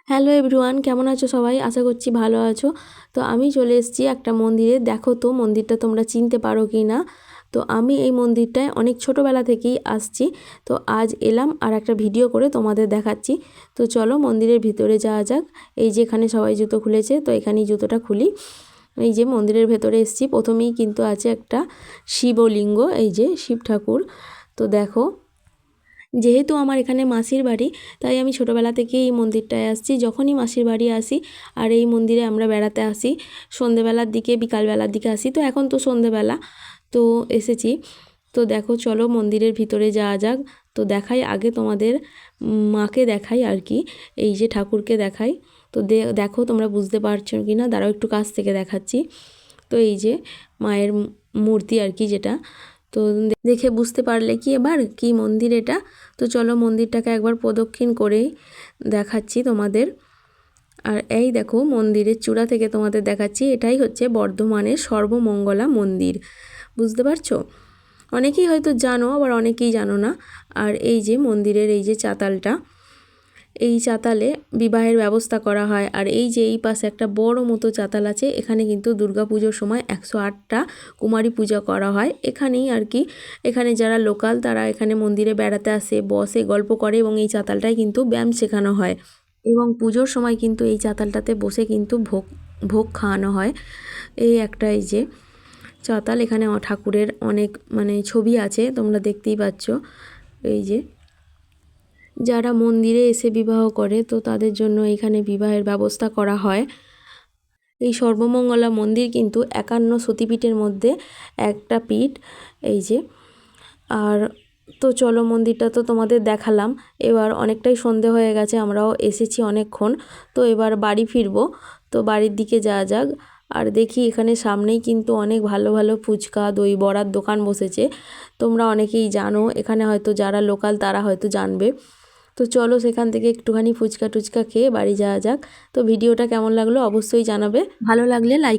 Hello everyone, কেমন আছো সবাই? আশা করছি ভালো আছো। তো আমি চলে এসেছি একটা মন্দিরে। দেখো তো মন্দিরটা তোমরা চিনতে পারো কি না। তো আমি এই মন্দিরটায় অনেক ছোটোবেলা থেকেই আসছি। তো আজ এলাম আর একটা ভিডিও করে তোমাদের দেখাচ্ছি। তো চলো মন্দিরের ভিতরে যাওয়া যাক। এই যে এখানে সবাই জুতো খুলেছে, তো এখানেই জুতোটা খুলি। এই যে মন্দিরের ভেতরে এসেছি, প্রথমেই কিন্তু আছে একটা শিবলিঙ্গ, এই যে শিব ঠাকুর। তো দেখো, যেহেতু আমার এখানে মাসির বাড়ি, তাই আমি ছোটোবেলা থেকে এই মন্দিরটায় আসছি। যখনই মাসির বাড়ি আসি আর এই মন্দিরে আমরা বেড়াতে আসি, সন্ধেবেলার দিকে বিকালবেলার দিকে আসি। তো এখন তো সন্ধেবেলা, তো এসেছি। তো দেখো চলো মন্দিরের ভিতরে যাওয়া যাক। তো দেখাই আগে তোমাদের মাকে দেখাই আর কি, এই যে ঠাকুরকে দেখাই। তো দেখো তোমরা বুঝতে পারছো কি না, দাঁড়াও একটু কাছ থেকে দেখাচ্ছি। তো এই যে মায়ের মূর্তি আর কি, যেটা তো দেখে বুঝতে পারলে কি এবার কি মন্দির এটা। তো চলো মন্দিরটাকে একবার প্রদক্ষিণ করেই দেখাচ্ছি তোমাদের। আর এই দেখো মন্দিরের চূড়া থেকে তোমাদের দেখাচ্ছি, এটাই হচ্ছে বর্ধমানের সর্বমঙ্গলা মন্দির। বুঝতে পারছো? অনেকেই হয়তো জানো, আবার অনেকেই জানো না। আর এই যে মন্দিরের এই যে চাতালটা, এই চাতালে বিবাহের ব্যবস্থা করা হয়। আর এই যে এই পাশে একটা বড় মতো চাতাল আছে, এখানে কিন্তু দুর্গাপুজোর সময় 108টা কুমারী পূজা করা হয় এখানেই আর কি। এখানে যারা লোকাল তারা এখানে মন্দিরে বেড়াতে আসে, বসে, গল্প করে এবং এই চাতালটায় কিন্তু ব্যায়াম শেখানো হয়। এবং পুজোর সময় কিন্তু এই চাতালটাতে বসে কিন্তু ভোগ ভোগ খাওয়ানো হয়। এই একটা এই যে চাতাল, এখানে ঠাকুরের অনেক ছবি আছে, তোমরা দেখতেই পাচ্ছ। এই যে যারা মন্দিরে এসে বিবাহ করে, তো তাদের জন্য এখানে বিবাহের ব্যবস্থা করা হয়। এই সর্বমঙ্গলা মন্দির কিন্তু 51 সতীপীঠের মধ্যে একটা পীঠ। এই যে, আর তো চলো মন্দিরটা তো তোমাদের দেখালাম। এবার অনেকটাই সন্ধে হয়ে গেছে, আমরাও এসেছি অনেকক্ষণ। তো এবার বাড়ি ফিরবো। তো বাড়ির দিকে যাওয়া যাক। আর দেখি এখানে সামনেই কিন্তু অনেক ভালো ভালো ফুচকা দই বড়ার দোকান বসেছে। তোমরা অনেকেই জানো, এখানে হয়তো যারা লোকাল তারা হয়তো জানবে। তো চলো সেখান থেকে একটুখানি ফুচকা টুচকা খেয়ে বাড়ি যাওয়া যাক। তো ভিডিওটা কেমন লাগলো অবশ্যই জানাবে, ভালো লাগলে লাইক